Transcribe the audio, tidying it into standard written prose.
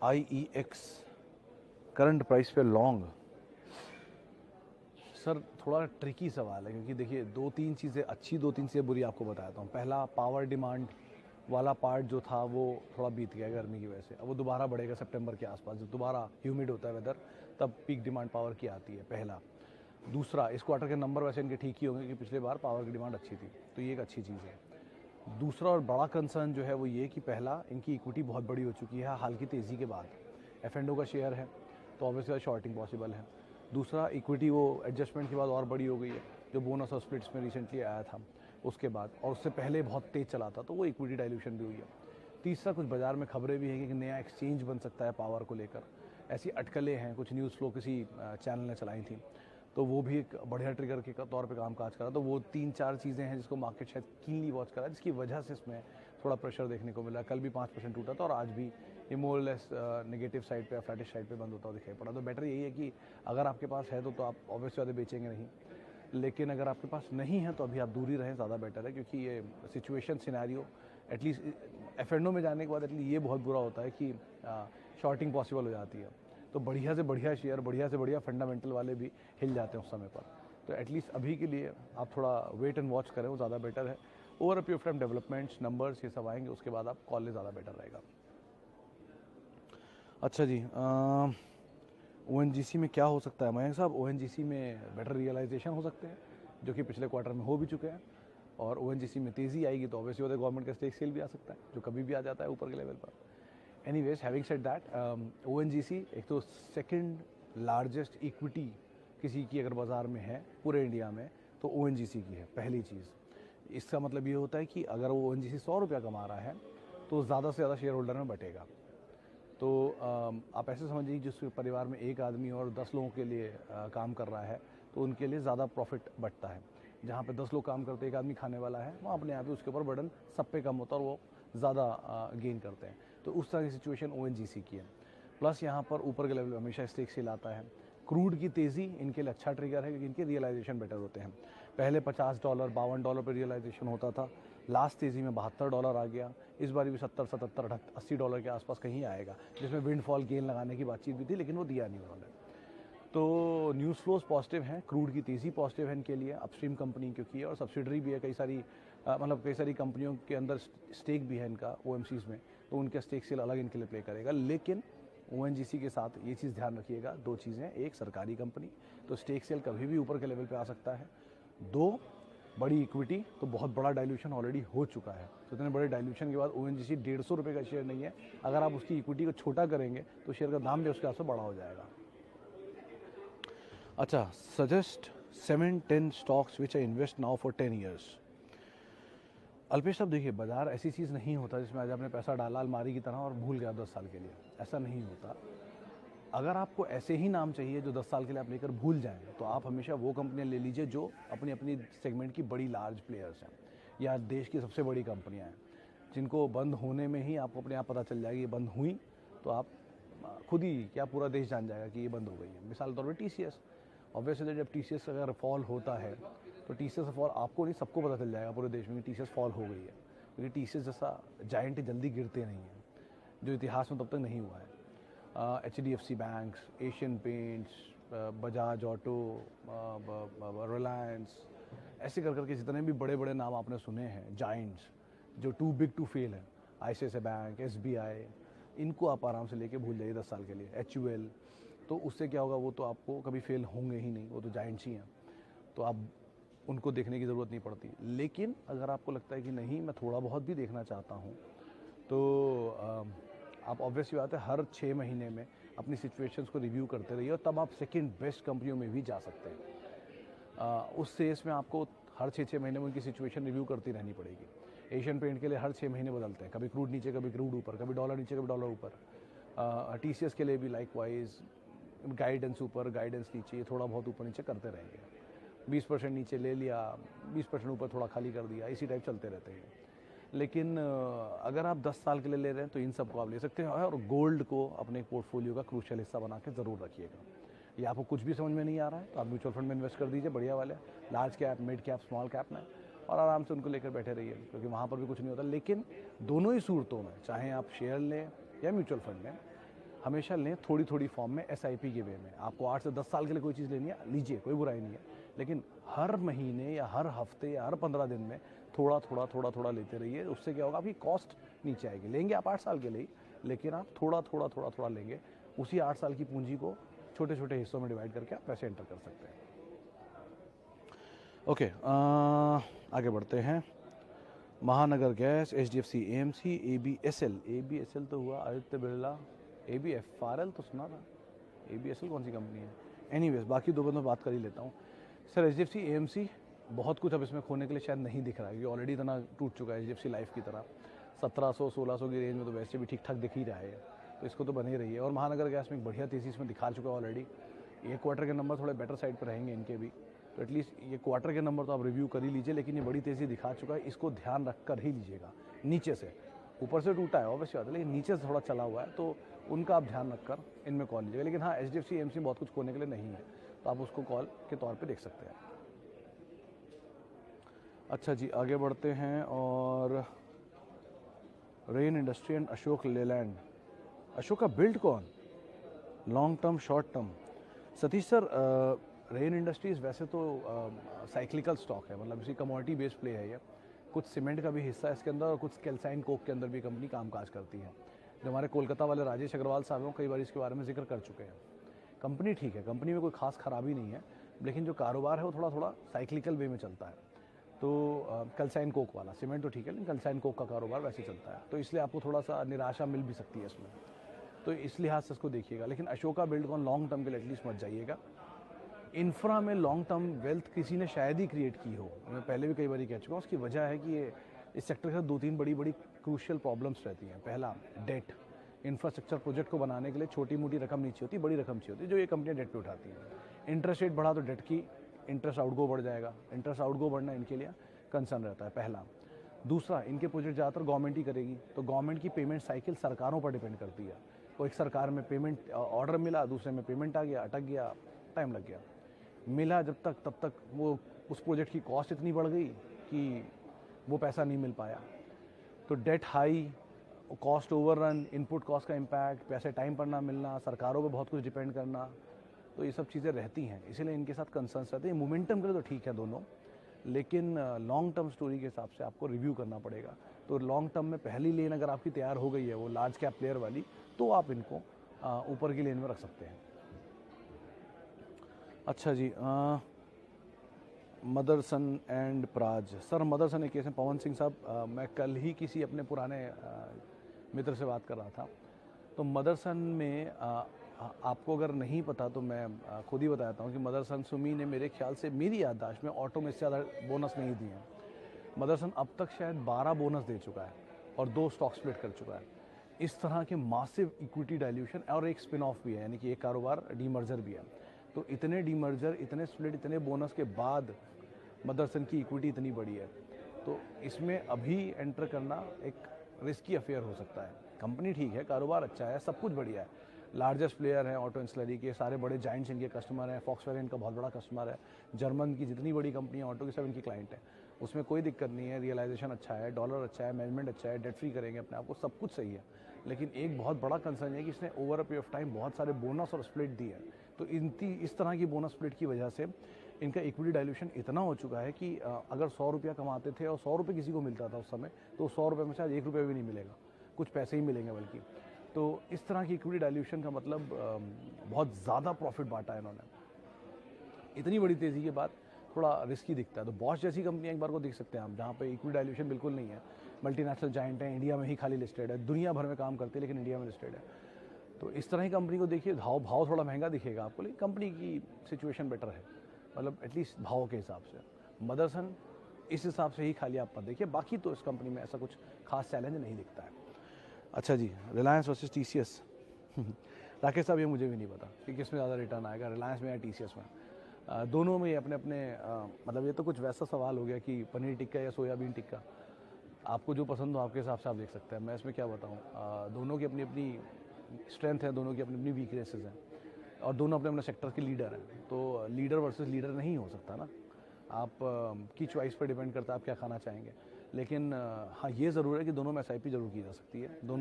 IEX current price पे long. Sir थोड़ा tricky सवाल है, क्योंकि देखिए दो तीन चीज़ें अच्छी, दो तीन चीज़ें बुरी आपको बताता हूँ। पहला, पावर डिमांड वाला पार्ट जो था वो थोड़ा बीत गया गर्मी की वजह से। अब वो दोबारा बढ़ेगा सितंबर के आसपास, जब दोबारा ह्यूमिड होता है वेदर, तब पीक डिमांड पावर की आती है, पहला। दूसरा, इस क्वार्टर के नंबर वैसे इनके ठीक ही होंगे कि पिछले बार पावर की डिमांड अच्छी थी, तो ये एक अच्छी चीज़ है। दूसरा और बड़ा कंसर्न जो है वो ये कि पहला, इनकी इक्विटी बहुत बड़ी हो चुकी है हाल की तेज़ी के बाद। F&O का शेयर है तो ऑब्वियसली शॉर्टिंग पॉसिबल है। दूसरा, इक्विटी वो एडजस्टमेंट के बाद और बड़ी हो गई है, जो बोनस और स्प्लिट्स में रिसेंटली आया था उसके बाद, और उससे पहले बहुत तेज़ चला था, तो वो इक्विटी डाइल्यूशन भी हुई है। तीसरा, कुछ बाजार में खबरें भी हैं कि नया एक्सचेंज बन सकता है पावर को लेकर, ऐसी अटकलें हैं, कुछ न्यूज़ फ्लो किसी चैनल ने चलाई थी, तो वो भी एक बढ़िया ट्रिगर के तौर पे काम काज करा। तो वो तीन चार चीज़ें हैं जिसको मार्केट शायद कीनली वॉच करा, जिसकी वजह से इसमें थोड़ा प्रेशर देखने को मिला। कल भी 5% टूटा था और आज भी ये मोर लेस नेगेटिव साइड पे या फ्लैटिश साइड पे बंद होता हुआ दिखाई पड़ा। तो बेटर यही है कि अगर आपके पास है तो आप ऑब्वियसली ज़्यादा बेचेंगे नहीं, लेकिन अगर आपके पास नहीं है तो अभी आप दूर ही रहें, ज़्यादा बेटर है। क्योंकि ये सिचुएशन सिनेरियो एटलीस्ट F&O में जाने के बाद एटलीस्ट ये बहुत बुरा होता है कि शॉर्टिंग पॉसिबल हो जाती है, तो बढ़िया से बढ़िया शेयर, बढ़िया से बढ़िया फंडामेंटल वाले भी हिल जाते हैं उस समय पर। तो एटलीस्ट अभी के लिए आप थोड़ा वेट एंड वॉच करें, वो ज़्यादा बेटर है। Over a period of time developments, numbers, ये सब आएंगे, उसके बाद आप कॉल ले ज़्यादा बेटर रहेगा। अच्छा जी, ONGC में क्या हो सकता है मयंक साहब? ONGC में बेटर रियलाइजेशन हो सकते हैं, जो कि पिछले क्वार्टर में हो भी चुके हैं, और ONGC में तेज़ी आएगी तो ऑब्वियसली होता है गवर्नमेंट का स्टेक सेल भी आ सकता है, जो कभी भी आ जाता है ऊपर के लेवल पर। Anyways, having said that, ONGC एक तो सेकंड लार्जेस्ट इक्विटी किसी की अगर बाज़ार में है पूरे इंडिया में, तो ONGC की है, पहली चीज़। इसका मतलब ये होता है कि अगर वो ONGC 100 रुपया कमा रहा है तो ज़्यादा से ज़्यादा शेयर होल्डर में बटेगा। तो आप ऐसे समझिए जिस परिवार में एक आदमी और 10 लोगों के लिए काम कर रहा है, तो उनके लिए ज़्यादा प्रॉफिट बटता है। जहाँ पे 10 लोग काम करते एक आदमी खाने वाला है, वहाँ अपने आप ही उसके ऊपर बर्डन सब पे कम होता है और वो ज़्यादा गेन करते हैं। तो उस तरह की सिचुएशन ONGC की है। प्लस यहाँ पर ऊपर के लेवल हमेशा स्टेक सेल आता है। क्रूड की तेज़ी इनके लिए अच्छा ट्रिगर है, क्योंकि इनके रियलाइजेशन बेटर होते हैं। पहले $50, $52 पर रियलाइजेशन होता था, लास्ट तेज़ी में $72 आ गया। इस बार भी 70, 77, $80 के आसपास कहीं आएगा, जिसमें विंडफॉल गेन लगाने की बातचीत भी थी, लेकिन वो दिया नहीं उन्होंने। तो न्यूज़ फ्लोज पॉजिटिव हैं, क्रूड की तेज़ी पॉजिटिव है इनके लिए, अपस्ट्रीम कंपनी क्योंकि है और सब्सिडरी भी है कई सारी, मतलब कई सारी कंपनियों के अंदर स्टेक भी है इनका OMCs में, तो उनका स्टेक सेल अलग इनके लिए प्ले करेगा। लेकिन ONGC के साथ ये चीज़ ध्यान रखिएगा, दो चीज़ें, एक सरकारी कंपनी, तो स्टेक सेल कभी भी ऊपर के लेवल पे आ सकता है। दो, बड़ी इक्विटी, तो बहुत बड़ा डाइल्यूशन ऑलरेडी हो चुका है। तो इतने बड़े डाइल्यूशन के बाद ONGC 150 रुपये का शेयर नहीं है। अगर आप उसकी इक्विटी को छोटा करेंगे तो शेयर का दाम भी उसके आस बड़ा हो जाएगा। अच्छा, suggest 7-10 stocks which I invest now for 10 years. Alpesh साहब देखिए, बाजार ऐसी चीज़ नहीं होता जिसमें आज आपने पैसा डाला अलमारी की तरह और भूल गया 10 साल के लिए, ऐसा नहीं होता। अगर आपको ऐसे ही नाम चाहिए जो 10 साल के लिए आप लेकर भूल जाएं, तो आप हमेशा वो कंपनियां ले लीजिए जो अपनी अपनी सेगमेंट की बड़ी लार्ज प्लेयर्स हैं, या देश की सबसे बड़ी कंपनियां हैं, जिनको बंद होने में ही आपको अपने आप पता चल जाएगी ये बंद हुई, तो आप खुद ही क्या पूरा देश जान जाएगा कि ये बंद हो गई है। मिसाल के तौर पर TCS, ऑब्वियसली जब TCS अगर फॉल होता है तो TCS का फॉल आपको नहीं, सबको पता चल जाएगा पूरे देश में कि TCS फॉल हो गई है, क्योंकि TCS जैसा जायंट जल्दी गिरते नहीं हैं, जो इतिहास में तब तक नहीं हुआ है। HDFC banks, Asian paints, Bajaj auto, Reliance, ऐसे कर करके जितने भी बड़े बड़े नाम आपने सुने हैं जाइंट्स, जो टू बिग टू फेल है, ICICI बैंक, SBI, इनको आप आराम से लेके भूल जाइए 10 साल के लिए। HUL, तो उससे क्या होगा, वो तो आपको कभी फेल होंगे ही नहीं, वो तो जाइंट्स ही हैं, तो आप उनको देखने की ज़रूरत नहीं पड़ती। लेकिन अगर आपको लगता है कि नहीं, मैं थोड़ा बहुत भी देखना चाहता हूँ, तो आप ऑब्वियसली बात है हर 6 महीने में अपनी सिचुएशंस को रिव्यू करते रहिए, और तब आप सेकंड बेस्ट कंपनियों में भी जा सकते हैं। उस सेस में आपको हर 6-6 महीने में उनकी सिचुएशन रिव्यू करती रहनी पड़ेगी। एशियन पेंट के लिए हर 6 महीने बदलते हैं, कभी क्रूड नीचे, कभी क्रूड ऊपर, कभी डॉलर नीचे, कभी डॉलर ऊपर। TCS के लिए भी लाइक वाइज गाइडेंस ऊपर, गाइडेंस नीचे, ये थोड़ा बहुत ऊपर नीचे करते रहेंगे। 20% नीचे ले लिया, 20% ऊपर थोड़ा खाली कर दिया, इसी टाइप चलते रहते हैं। लेकिन अगर आप 10 साल के लिए ले रहे हैं तो इन सबको आप ले सकते हैं, और गोल्ड को अपने पोर्टफोलियो का क्रूशियल हिस्सा बना के ज़रूर रखिएगा। या आपको कुछ भी समझ में नहीं आ रहा है तो आप म्यूचुअल फंड में इन्वेस्ट कर दीजिए, बढ़िया वाले, large cap, mid cap, small cap में, और आराम से उनको लेकर बैठे रहिए, क्योंकि वहाँ पर भी कुछ नहीं होता। लेकिन दोनों ही सूरतों में, चाहे आप शेयर लें या म्यूचुअल फंड लें, हमेशा लें थोड़ी थोड़ी फॉर्म में, SIP के वे में। आपको 8 से 10 साल के लिए कोई चीज़ लेनी है, लीजिए, कोई बुराई नहीं है, लेकिन हर महीने या हर हफ्ते या हर 15 दिन में थोड़ा थोड़ा थोड़ा थोड़ा लेते रहिए। उससे क्या होगा, आपकी कॉस्ट नीचे आएगी। लेंगे आप 8 साल के लिए, लेकिन आप थोड़ा थोड़ा थोड़ा थोड़ा लेंगे, उसी 8 साल की पूंजी को छोटे छोटे हिस्सों में डिवाइड करके आप पैसे एंटर कर सकते हैं। ओके, आगे बढ़ते हैं। महानगर गैस, HDFC AMC, ABSL तो हुआ आदित्य बिरला, ABFRL तो सुना था, ABSL कौन सी कंपनी है? एनीवेज, बाकी दो बंदों बात कर ही लेता हूँ। सर HDFC AMC बहुत कुछ अब इसमें खोने के लिए शायद नहीं दिख रहा है, क्योंकि ऑलरेडी इतना टूट चुका है HDFC लाइफ की तरह। 1700-1600 की रेंज में तो वैसे भी ठीक ठाक दिख ही रहा है, तो इसको तो बन ही रही है। और महानगर गैस में एक बढ़िया तेज़ी इसमें दिखा चुका है ऑलरेडी। ये क्वार्टर के नंबर थोड़े बेटर साइड पर रहेंगे इनके भी, तो एटलीस्ट ये क्वार्टर के नंबर तो आप रिव्यू कर ही लीजिए, लेकिन ये बड़ी तेज़ी दिखा चुका है, इसको ध्यान रख कर ही लीजिएगा। नीचे से, ऊपर से टूटा है ऑब्वियसली बात है, लेकिन नीचे से थोड़ा चला हुआ है, तो उनका आप ध्यान रखकर इनमें कॉल लीजिएगा। लेकिन हाँ, HDFC AMC बहुत कुछ खोने के लिए नहीं है, तो आप उसको कॉल के तौर पे देख सकते हैं। अच्छा जी, आगे बढ़ते हैं। और rain industry and Ashok Leyland, Ashok का बिल्ड कौन, long term short term? Satish sir, rain industries वैसे तो साइक्लिकल स्टॉक है, मतलब इसी कमोडिटी बेस्ड प्ले है ये। कुछ सीमेंट का भी हिस्सा है इसके अंदर, और कुछ कैल्साइन कोक के अंदर भी कंपनी कामकाज करती है। जो हमारे कोलकाता वाले राजेश अग्रवाल साहब हैं, कई बार इसके बारे में जिक्र कर चुके हैं। कंपनी ठीक है, कंपनी में कोई खास खराबी नहीं है, लेकिन जो कारोबार है वो थोड़ा थोड़ा साइक्लिकल वे में चलता है। तो कैल्साइन कोक वाला, सीमेंट तो ठीक है, लेकिन कैल्साइन कोक का कारोबार वैसे चलता है, तो इसलिए आपको थोड़ा सा निराशा मिल भी सकती है इसमें, तो इस लिहाज से इसको देखिएगा। लेकिन अशोका बिल्डकॉन लॉन्ग टर्म के लिए एटलीस्ट मत जाइएगा। इंफ्रा में लॉन्ग टर्म वेल्थ किसी ने शायद ही क्रिएट की हो, मैं पहले भी कई बार कह चुका हूँ। उसकी वजह है कि ये इस सेक्टर के साथ 2-3 बड़ी बड़ी क्रूशियल प्रॉब्लम्स रहती हैं। पहला, डेट। इंफ्रास्ट्रक्चर प्रोजेक्ट को बनाने के लिए छोटी मोटी रकम नहीं चाहिए होती, बड़ी रकम चाहिए होती है, जो ये कंपनियां डेट पे उठाती हैं। इंटरेस्ट रेट बढ़ा तो डेट की इंटरेस्ट आउटगो बढ़ जाएगा, इंटरेस्ट आउटगो बढ़ना इनके लिए कंसर्न रहता है, पहला। दूसरा, इनके प्रोजेक्ट ज़्यादातर गवर्नमेंट ही करेगी, तो गवर्नमेंट की पेमेंट साइकिल सरकारों पर डिपेंड करती है। वो एक सरकार में पेमेंट ऑर्डर मिला, दूसरे में पेमेंट आ गया, अटक गया, टाइम लग गया। मिला जब तक, तब तक वो उस प्रोजेक्ट की कॉस्ट इतनी बढ़ गई कि वो पैसा नहीं मिल पाया। तो debt high, cost overrun, input cost का इम्पैक्ट, पैसे टाइम पर ना मिलना, सरकारों पे बहुत कुछ डिपेंड करना, तो ये सब चीज़ें रहती हैं, इसीलिए इनके साथ कंसर्न्स रहते हैं। मोमेंटम के लिए तो ठीक है दोनों, लेकिन लॉन्ग टर्म स्टोरी के हिसाब से आपको रिव्यू करना पड़ेगा। तो लॉन्ग टर्म में पहली लेन अगर आपकी तैयार हो गई है, वो लार्ज कैप प्लेयर वाली, तो आप इनको ऊपर की लेन में रख सकते हैं। अच्छा जी, मदरसन एंड प्राज। सर मदरसन एक केस है, पवन सिंह साहब, मैं कल ही किसी अपने पुराने मित्र से बात कर रहा था। तो मदरसन में आपको अगर नहीं पता तो मैं खुद ही बताता हूँ कि मदरसन सुमी ने मेरे ख्याल से, मेरी याददाश्त में, ऑटो में इससे ज़्यादा बोनस नहीं दिए हैं। मदरसन अब तक शायद 12 बोनस दे चुका है और 2 स्टॉक स्प्लिट कर चुका है। इस तरह के मासिव इक्विटी डाइल्यूशन, और एक स्पिन ऑफ भी है, यानी कि एक कारोबार डीमर्जर भी है। तो इतने डीमर्जर, इतने स्प्लिट, इतने बोनस के बाद मदरसन की इक्विटी इतनी बड़ी है, तो इसमें अभी एंटर करना एक रिस्की अफेयर हो सकता है। कंपनी ठीक है, कारोबार अच्छा है, सब कुछ बढ़िया है, लार्जेस्ट प्लेयर है ऑटो इंसलरी के, सारे बड़े जाइंट्स इनके कस्टमर हैं, फॉक्सवैगन का बहुत बड़ा कस्टमर है, जर्मन की जितनी बड़ी कंपनी है ऑटो की सब इनकी क्लाइंट है, उसमें कोई दिक्कत नहीं है। रियलाइजेशन अच्छा है, डॉलर अच्छा है, मैनेजमेंट अच्छा है, डेट फ्री करेंगे अपने आप को, सब कुछ सही है। लेकिन एक बहुत बड़ा कंसर्न है कि इसने over a period of time बहुत सारे बोनस और स्प्लिट दिए हैं। तो इस तरह की बोनस स्प्लिट की वजह से इनका इक्विटी डाइल्यूशन इतना हो चुका है कि अगर 100 रुपया कमाते थे और 100 रुपये किसी को मिलता था उस समय, तो 100 रुपये में शायद 1 रुपया भी नहीं मिलेगा, कुछ पैसे ही मिलेंगे बल्कि। तो इस तरह की इक्विटी डाइल्यूशन का मतलब बहुत ज़्यादा प्रॉफिट बांटा है इन्होंने, इतनी बड़ी तेज़ी के बाद थोड़ा रिस्की दिखता है। तो बॉश जैसी कंपनियां एक बार को देख सकते हैं आप, जहाँ पे इक्विटी डाइल्यूशन बिल्कुल नहीं है, मल्टीनेशनल जाइंट है, इंडिया में ही खाली लिस्टेड है, दुनिया भर में काम करती है लेकिन इंडिया में लिस्टेड है। तो इस तरह की कंपनी को देखिए, भाव थोड़ा महंगा दिखेगा आपको, लेकिन कंपनी की सिचुएशन बेटर है, मतलब एटलीस्ट भाव के हिसाब से। मदरसन इस हिसाब से ही खाली आप देखिए, बाकी तो इस कंपनी में ऐसा कुछ खास चैलेंज नहीं दिखता है। अच्छा जी, रिलायंस वर्सेस TCS। राकेश साहब, ये मुझे भी नहीं पता कि किस में ज़्यादा रिटर्न आएगा, रिलायंस में या TCS में। दोनों में अपने अपने मतलब ये तो कुछ वैसा सवाल हो गया कि पनीर टिक्का या सोयाबीन टिक्का, आपको जो पसंद हो आपके हिसाब से आप देख सकते हैं। मैं इसमें क्या बताऊँ, दोनों की अपनी अपनी स्ट्रेंथ है, दोनों की अपनी अपनी वीकनेसेस हैं, और दोनों अपने अपने सेक्टर के लीडर हैं। तो लीडर वर्सेस लीडर नहीं हो सकता ना, आप की चॉइस पर डिपेंड करता है आप क्या खाना चाहेंगे। लेकिन हाँ, ये ज़रूर है कि दोनों में SIP जरूर की जा सकती है, दोनों